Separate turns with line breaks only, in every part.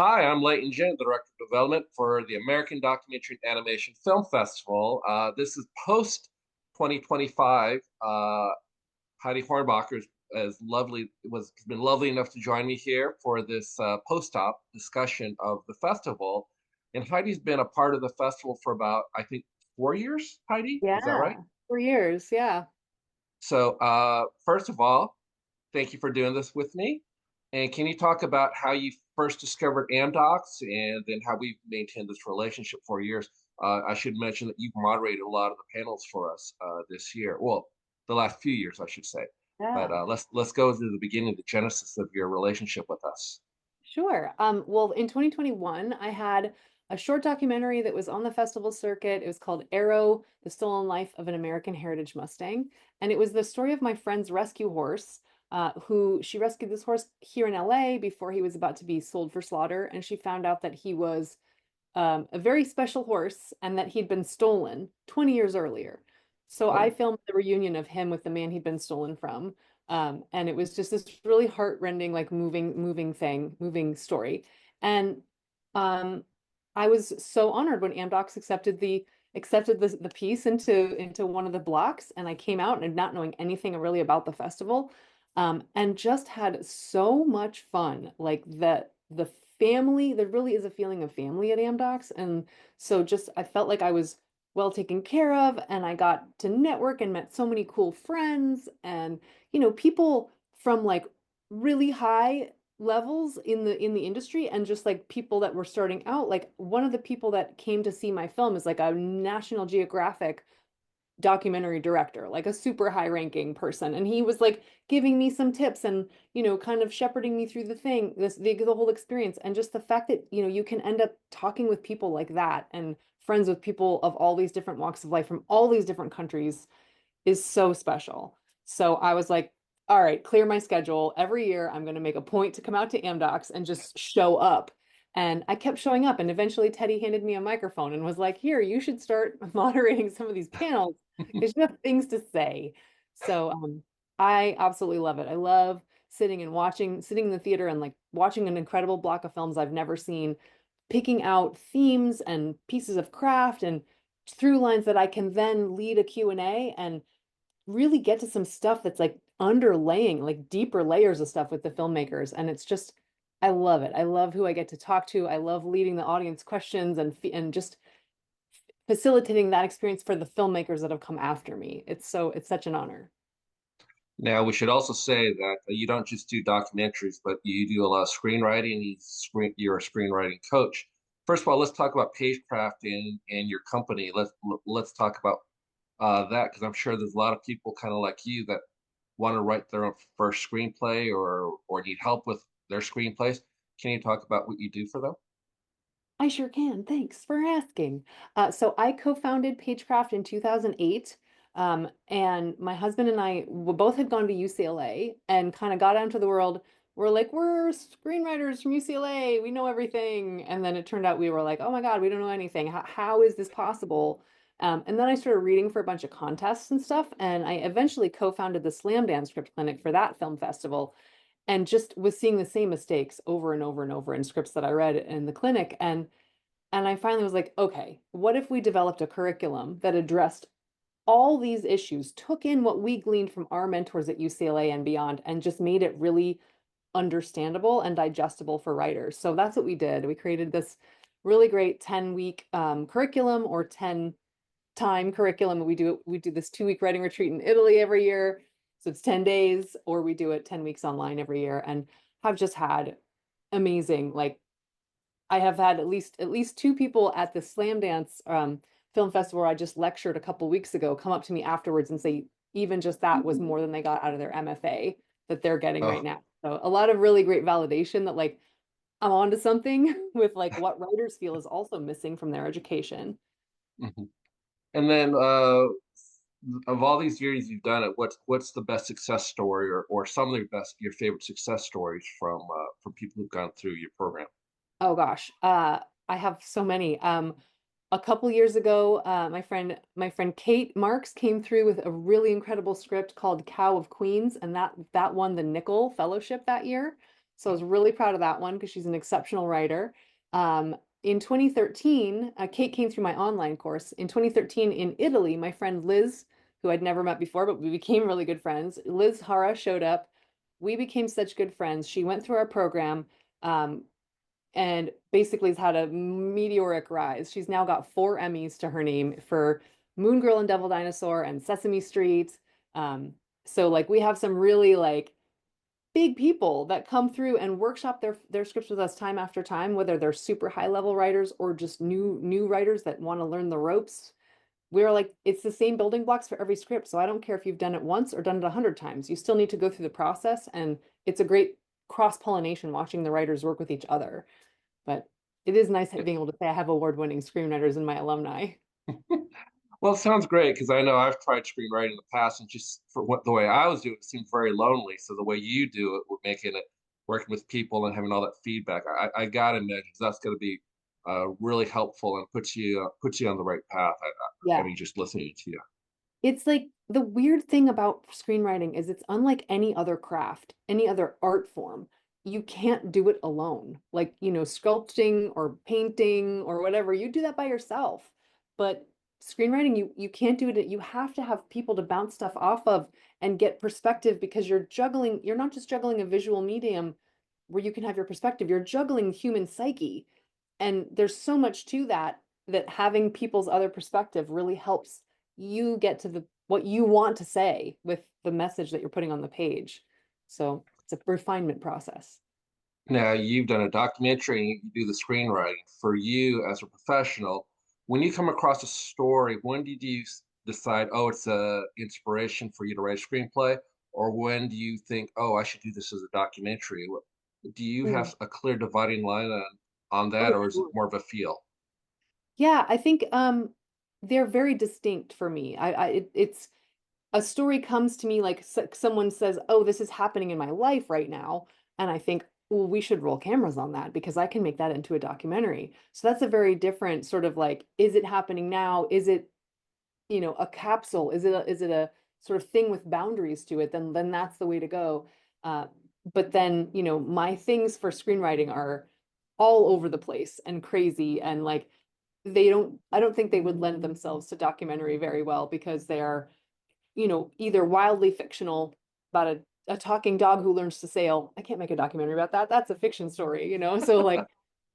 Hi, I'm Leighton Jin, the Director of Development for the American Documentary and Animation Film Festival. This is post 2025. Heidi Hornbacher is lovely, has been lovely enough to join me here for this post-op discussion of the festival. And Heidi's been a part of the festival for about, I think, 4 years, Heidi. Is that right?
Yeah, 4 years. Yeah.
So, first of all, thank you for doing this with me. And can you talk about how you first discovered AmDocs and then how we've maintained this relationship for years? I should mention that you've moderated a lot of the panels for us this year. Well, the last few years, I should say. But
Yeah.
let's go to the beginning, the genesis of your relationship with us.
Sure. Well, in 2021, I had a short documentary that was on the festival circuit. It was called Arrow, The Stolen Life of an American Heritage Mustang. And it was the story of my friend's rescue horse, who she rescued this horse here in LA before he was about to be sold for slaughter. And she found out that he was a very special horse and that he'd been stolen 20 years earlier. So I
Oh,
filmed the reunion of him with the man he'd been stolen from. And it was just this really heartrending, like moving story. And um, I was so honored when AmDocs accepted the piece into one of the blocks, and I came out and not knowing anything really about the festival, and just had so much fun. Like the family, there really is a feeling of family at AmDocs, and so just I felt like I was well taken care of, and I got to network and met so many cool friends and people from like really high levels in the industry and just like people that were starting out. Like one of the people that came to see my film is like a National Geographic documentary director, like a super high ranking person. And he was like giving me some tips and, kind of shepherding me through the whole experience. And just the fact that, you can end up talking with people like that and friends with people of all these different walks of life from all these different countries is so special. So I was like, all right, clear my schedule. Every year I'm going to make a point to come out to AmDocs and just show up. And I kept showing up. And eventually Teddy handed me a microphone and was like, here, you should start moderating some of these panels because you have things to say. So I absolutely love it. I love sitting in the theater and like watching an incredible block of films I've never seen, picking out themes and pieces of craft and through lines that I can then lead a Q&A and really get to some stuff that's like underlaying, like deeper layers of stuff with the filmmakers. And it's just, I love it. I love who I get to talk to. I love leading the audience questions and just facilitating that experience for the filmmakers that have come after me. It's such an honor.
now we should also say that you don't just do documentaries, but you do a lot of screenwriting. You're a screenwriting coach. First of all, let's talk about PageCraft and your company. Let's talk about that because I'm sure there's a lot of people kind of like you that want to write their own first screenplay or need help with their screenplays. Can you talk about what you do for them?
I sure can. Thanks for asking. So I co-founded PageCraft in 2008. And my husband and I both had gone to UCLA and kind of got out into the world. We're like, we're screenwriters from UCLA. We know everything. And then it turned out we were like, oh my God, we don't know anything. How is this possible? And then I started reading for a bunch of contests and stuff. And I eventually co-founded the Slam Dance Script Clinic for that film festival and just was seeing the same mistakes over and over and over in scripts that I read in the clinic. And I finally was like, okay, what if we developed a curriculum that addressed all these issues, took in what we gleaned from our mentors at UCLA and beyond, and just made it really understandable and digestible for writers. So that's what we did. We created this really great 10-week curriculum or 10 time curriculum. We do this 2 week writing retreat in Italy every year. So it's 10 days, or we do it 10 weeks online every year. And have just had amazing, like I have had at least two people at the Slam Dance film festival where I just lectured a couple weeks ago come up to me afterwards and say even just that was more than they got out of their MFA that they're getting right
Oh,
now. So a lot of really great validation that like I'm onto something with like what writers feel is also missing from their education.
mhm. And then of all these years you've done it, what's the best success story or some of your favorite success stories from people who've gone through your program?
Oh gosh, I have so many. A couple years ago, my friend Kate Marks came through with a really incredible script called Cow of Queens, and that won the Nickel Fellowship that year. So I was really proud of that one because she's an exceptional writer. In 2013, Kate came through my online course. In 2013, in Italy, my friend Liz, who I'd never met before, but we became really good friends, Liz Hara showed up. We became such good friends. She went through our program. Um, and basically has had a meteoric rise. She's now got 4 Emmys to her name for Moon Girl and Devil Dinosaur and Sesame Street. Um, so like we have some really like big people that come through and workshop their scripts with us time after time, whether they're super high level writers or just new writers that want to learn the ropes. We're like, it's the same building blocks for every script. So I don't care if you've done it once or done it 100 times. You still need to go through the process. And it's a great cross-pollination watching the writers work with each other. But it is nice being able to say I have award-winning screenwriters in my alumni.
Well, it sounds great because I know I've tried screenwriting in the past, and just for what the way I was doing it seemed very lonely. So the way you do it, with making it working with people and having all that feedback, I gotta imagine that's going to be really helpful and puts you on the right path. I
Yeah.
mean, just listening to you.
It's like the weird thing about screenwriting is it's unlike any other craft, any other art form. You can't do it alone. Like, sculpting or painting or whatever, you do that by yourself. But screenwriting, you can't do it. You have to have people to bounce stuff off of and get perspective because you're not just juggling a visual medium where you can have your perspective, you're juggling human psyche. And there's so much to that that having people's other perspective really helps you get to the what you want to say with the message that you're putting on the page. So it's a refinement process.
Now, you've done a documentary, you do the screenwriting. For you as a professional, when you come across a story, when did you decide, oh, it's a inspiration for you to write a screenplay? Or when do you think, oh, I should do this as a documentary? Do you
Mm.
have a clear dividing line on that,
Oh,
or is it
sure.
more of a feel?
Yeah, I think they're very distinct for me. It's a story comes to me like someone says, "Oh, this is happening in my life right now," and I think, "Well, we should roll cameras on that because I can make that into a documentary." So that's a very different sort of like, is it happening now? Is it, a capsule? Is it a sort of thing with boundaries to it? Then that's the way to go. Uh, but then, my things for screenwriting are all over the place and crazy and like I don't think they would lend themselves to documentary very well because they are either wildly fictional about a talking dog who learns to sail. I can't make a documentary about that. That's a fiction story. So like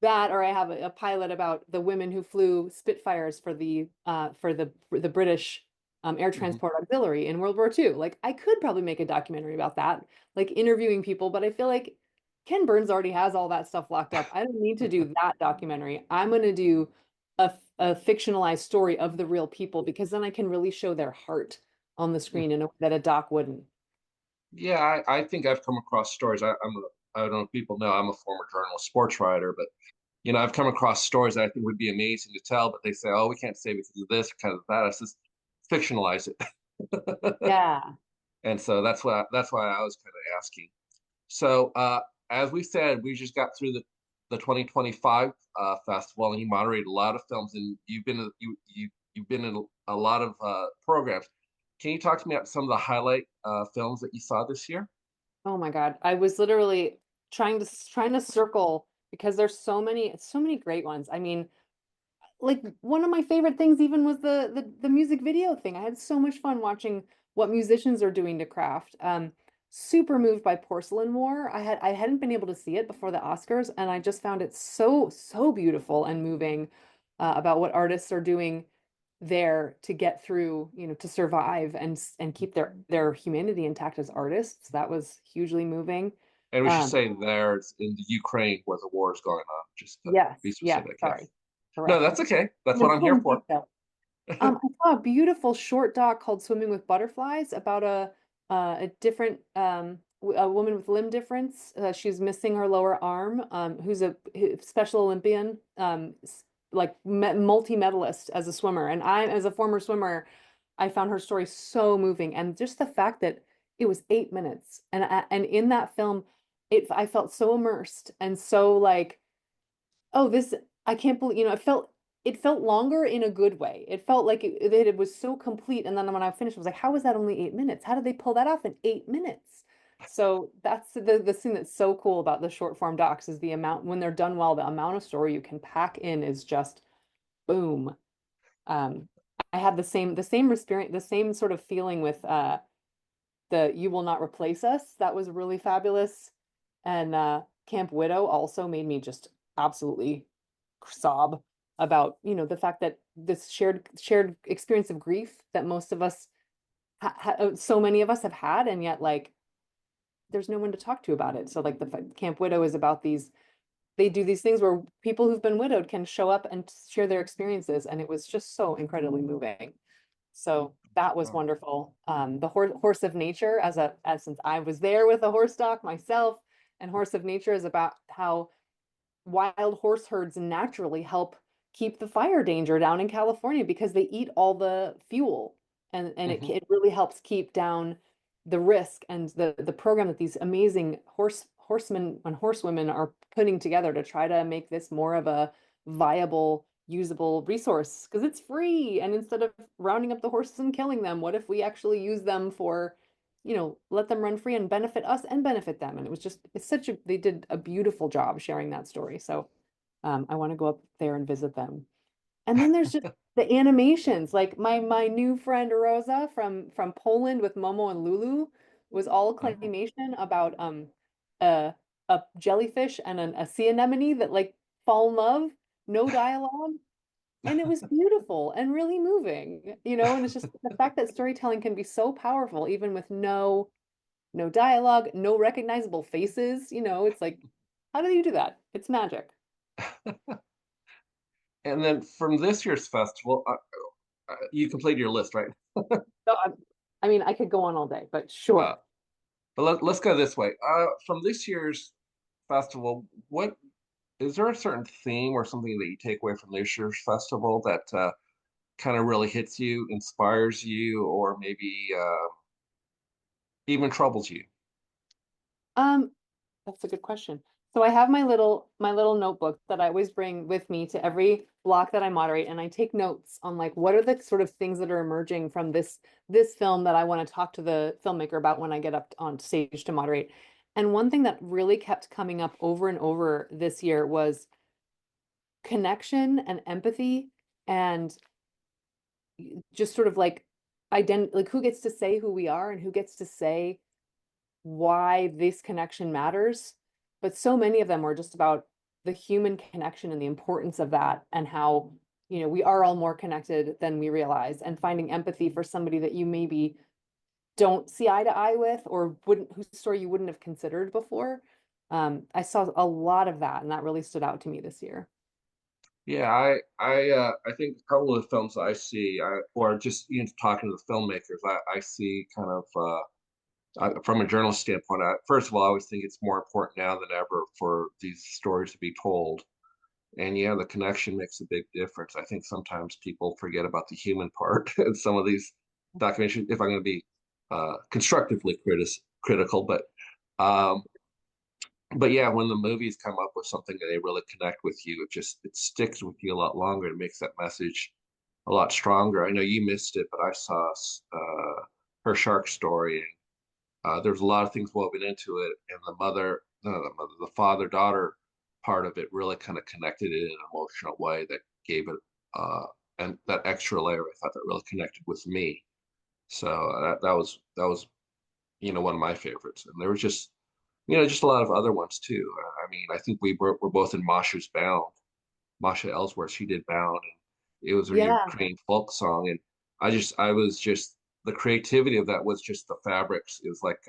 that, or I have a pilot about the women who flew Spitfires for the British Air
Mhm.
Transport Auxiliary in World War II. Like I could probably make a documentary about that, like interviewing people, but I feel like Ken Burns already has all that stuff locked up. I don't need to do that documentary. I'm going to do a fictionalized story of the real people because then I can really show their heart on the screen in a way that a doc wouldn't.
Yeah, I think I've come across stories. I don't know if people know I'm a former journalist, sports writer, but I've come across stories that I think would be amazing to tell, but they say, oh, we can't say because of this, because of that. It's just fictionalize it.
Yeah.
And so that's why I was kind of asking. So as we said, we just got through the 2025 festival, and you moderated a lot of films, and you've been in a lot of programs. Can you talk to me about some of the highlight films that you saw this year?
Oh my God. I was literally trying to circle because there's so many great ones. I mean, like one of my favorite things even was the music video thing. I had so much fun watching what musicians are doing to craft. Super moved by Porcelain War. I hadn't been able to see it before the Oscars, and I just found it so beautiful and moving about what artists are doing there to get through, to survive and keep their humanity intact as artists. That was hugely moving.
And we should
Um,
say there it's in the Ukraine where the war is going on, just to be
yes,
specific. Yes.
sorry,
No,
correction.
that's okay. That's what
And
I'm
so
here
in
for.
detail. I saw a beautiful short doc called Swimming with Butterflies about a different a woman with limb difference. She's missing her lower arm, who's a Special Olympian, like multi-medalist as a swimmer. And I, as a former swimmer, I found her story so moving. And just the fact that it was 8 minutes, and in that film, I felt so immersed and so like, oh, this I can't believe, it felt longer in a good way. It felt like it was so complete. And then when I finished, I was like, how was that only 8 minutes? How did they pull that off in 8 minutes? So that's the thing that's so cool about the short form docs is the amount when they're done well, the amount of story you can pack in is just boom. Um, I had the same experience, the same sort of feeling with the You Will Not Replace Us. That was really fabulous. And Camp Widow also made me just absolutely sob about, the fact that this shared experience of grief that most of us so many of us have had, and yet like there's no one to talk to about it. So like the Camp Widow is about they do these things where people who've been widowed can show up and share their experiences, and it was just so incredibly moving. So that was
Oh,
wonderful. The Horse of Nature, as since I was there with a horse doc myself, and Horse of Nature is about how wild horse herds naturally help keep the fire danger down in California because they eat all the fuel, and it
mhm.
it really helps keep down the risk, and the program that these amazing horsemen and horsewomen are putting together to try to make this more of a viable, usable resource because it's free. And instead of rounding up the horses and killing them, what if we actually use them for, let them run free and benefit us and benefit them? And it was just, they did a beautiful job sharing that story. So I want to go up there and visit them. And then there's just the animations. Like my new friend Rosa from Poland with Momo and Lulu was all
Oh.
claymation about a a jellyfish and a sea anemone that like fall in love, no dialogue. And it was beautiful and really moving, and it's just the fact that storytelling can be so powerful, even with no dialogue, no recognizable faces, it's like, how do you do that? It's magic.
And then from this year's festival, you completed your list, right?
So I mean, I could go on all day, but
Uh,
sure.
but let's go this way. From this year's festival, what is there a certain theme or something that you take away from this year's festival that kind of really hits you, inspires you, or maybe even troubles you?
Um, that's a good question. So I have my little notebook that I always bring with me to every block that I moderate, and I take notes on like what are the sort of things that are emerging from this film that I want to talk to the filmmaker about when I get up on stage to moderate. And one thing that really kept coming up over and over this year was connection and empathy and just sort of like like who gets to say who we are and who gets to say why this connection matters. But so many of them were just about the human connection and the importance of that, and how, we are all more connected than we realize, and finding empathy for somebody that you maybe don't see eye to eye with, or wouldn't whose story you wouldn't have considered before. I saw a lot of that, and that really stood out to me this year.
Yeah, I think a couple of the films I see, or just talking to the filmmakers, I see kind of from a journalist standpoint. First of all, I always think it's more important now than ever for these stories to be told. And yeah, the connection makes a big difference. I think sometimes people forget about the human part in some of these documentaries. If I'm going to be constructively critical, um, but yeah, when the movies come up with something that they really connect with you, it sticks with you a lot longer. It makes that message a lot stronger. I know you missed it, but I saw her shark story, and there's a lot of things woven into it, and the father-daughter part of it really kind of connected it in an emotional way that gave it uh, and that extra layer. I thought that really connected with me. So that was one of my favorites, and there was just a lot of other ones too. I mean, I think we're both in Masha's Bound. Masha Ellsworth, she did Bound, and it was a
Yeah,
Ukrainian folk song, and I was just the creativity of that was just the fabrics. It was like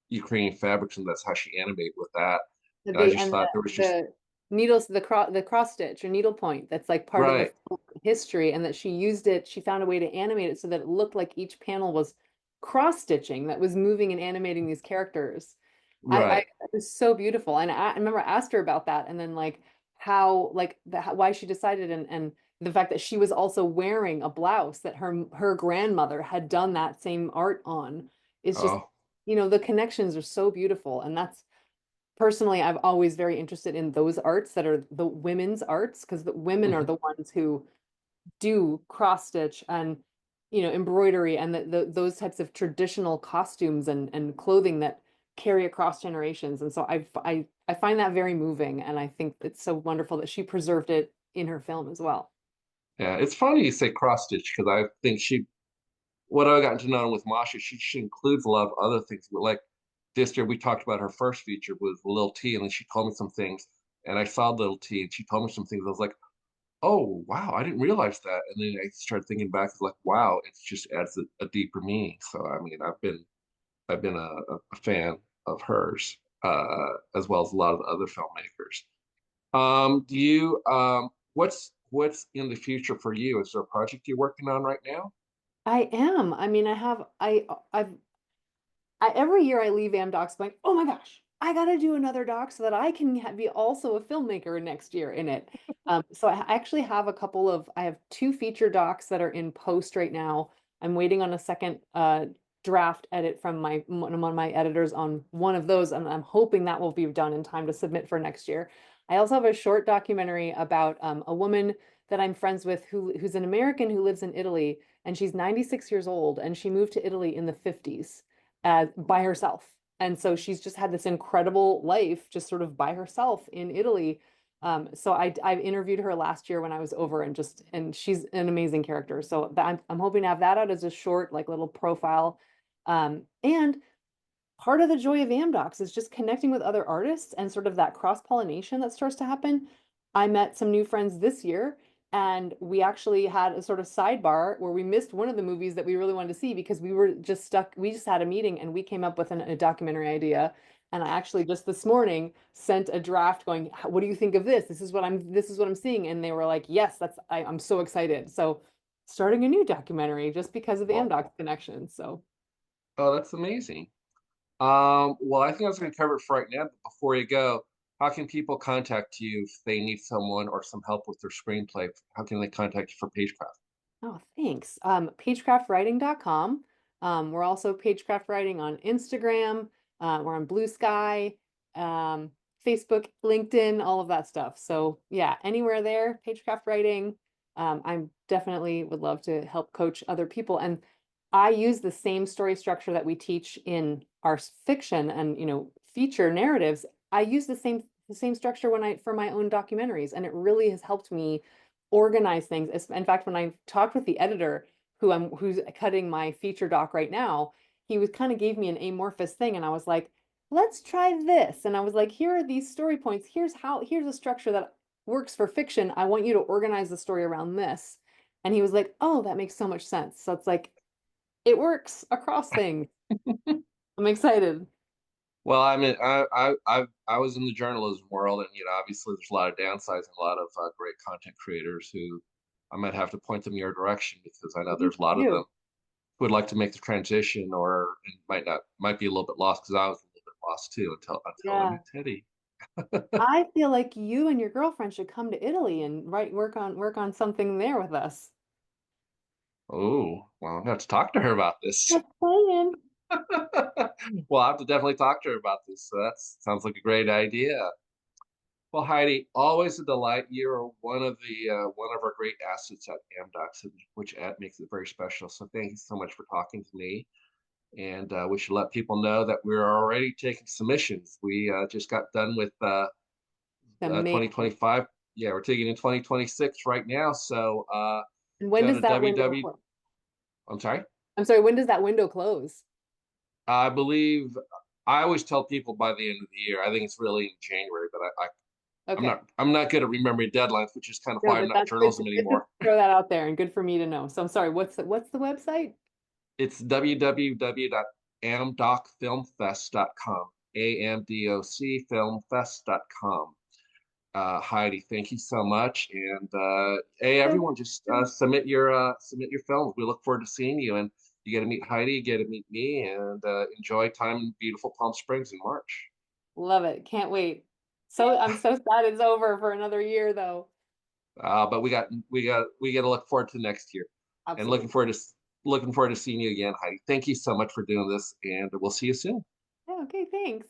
Ukrainian fabrics, and that's how she animated with that. And I
the
just
and
thought there was just
the needles, the cross stitch or needle point, that's like part of the
right,
folk history, and that she used it, she found a way to animate it so that it looked like each panel was cross stitching that was moving and animating these characters. I
right.
It was so beautiful. And I remember I asked her about that, and then like how like why she decided, and the fact that she was also wearing a blouse that her grandmother had done that same art on is just,
Oh,
the connections are so beautiful. And that's personally, I'm always very interested in those arts that are the women's arts, because the women are
mhm.
the ones who do cross stitch and, embroidery and those types of traditional costumes and clothing that carry across generations. And so I find that very moving, and I think it's so wonderful that she preserved it in her film as well.
Yeah, it's funny you say cross stitch because I think what I've gotten to know with Masha, she includes a lot of other things. But like this year, we talked about her first feature with Lil T, and then she told me some things, and I saw Lil T, and she told me some things. I was like, oh wow, I didn't realize that. And then I started thinking back, it's like, wow, it just adds a deeper meaning. So I mean, I've been a fan of hers, as well as a lot of other filmmakers. Do you what's in the future for you? Is there a project you're working on right now?
I am. I mean, every year I leave AmDocs going, oh my gosh, I got to do another doc so that I can be also a filmmaker next year in it. So I actually have I have two feature docs that are in post right now. I'm waiting on a second draft edit from one of my editors on one of those, and I'm hoping that will be done in time to submit for next year. I also have a short documentary about a woman that I'm friends with who's an American who lives in Italy, and she's 96 years old, and she moved to Italy in the 50s by herself. And so she's just had this incredible life just sort of by herself in Italy. So I interviewed her last year when I was over, and she's an amazing character. So I'm hoping to have that out as a short like little profile. And part of the joy of AmDocs is just connecting with other artists and sort of that cross-pollination that starts to happen. I met some new friends this year, and we actually had a sort of sidebar where we missed one of the movies that we really wanted to see because we were just stuck. We just had a meeting and we came up with a documentary idea. And I actually just this morning sent a draft going, what do you think of this? This is what I'm seeing. And they were like, yes, I'm so excited. So starting a new documentary just because of
Well,
AmDocs connection. So
oh, that's amazing. Well, I think I was going to cover it for right now, but before you go, how can people contact you if they need someone or some help with their screenplay? How can they contact you for PageCraft?
oh, thanks. PageCraftWriting.com. We're also PageCraft Writing on Instagram. We're on Blue Sky, um, Facebook, LinkedIn, all of that stuff. So yeah, anywhere there, PageCraft Writing. I'm definitely would love to help coach other people. And I use the same story structure that we teach in our fiction and, feature narratives. I use the same structure for my own documentaries, and it really has helped me organize things. In fact, when I talked with the editor who's cutting my feature doc right now, he was kind of gave me an amorphous thing, and I was like, let's try this. And I was like, here are these story points. Here's a structure that works for fiction. I want you to organize the story around this. And he was like, oh, that makes so much sense. So it's like it works across things. I'm excited.
Well, I mean, I was in the journalism world, and obviously there's a lot of downsides and a lot of great content creators who I might have to point them your direction because I know
Me
there's a lot of them
too.
who would like to make the transition or might be a little bit lost because I was a little bit lost too until I
Yeah.
met Teddy.
I feel like you and your girlfriend should come to Italy and work on something there with us.
Oh, well, I'm gonna have to talk to her about this.
Just saying.
Well, I have to definitely talk to her about this. So that sounds like a great idea. Well, Heidi, always a delight. You're one of our great assets at AmDocs, which makes it very special. So thank you so much for talking to me. And we should let people know that we're already taking submissions. We just got done with
Amazing.
2025. Yeah, we're taking in 2026 right now. So
And when
go
does
to
that window
www.
close?
I'm sorry.
I'm sorry, when does that window close?
I believe I always tell people by the end of the year. I think it's really in January, but I'm
Okay.
not good at remembering deadlines, which is kind of
No,
why I'm
but
not in
that's good
journalism
to
anymore.
throw that out there and good for me to know. So I'm sorry, what's the website?
It's www.amdocfilmfest.com. AMDOCfilmfest.com. Heidi, thank you so much. And hey, everyone, just submit your films. We look forward to seeing you. And you get to meet Heidi, you get to meet me, and enjoy time in beautiful Palm Springs in March.
Love it. Can't wait. So I'm so sad it's over for another year though.
But we got to look forward to next year, and
Absolutely.
looking forward to seeing you again, Heidi. Thank you so much for doing this, and we'll see you soon.
Yeah, okay, thanks.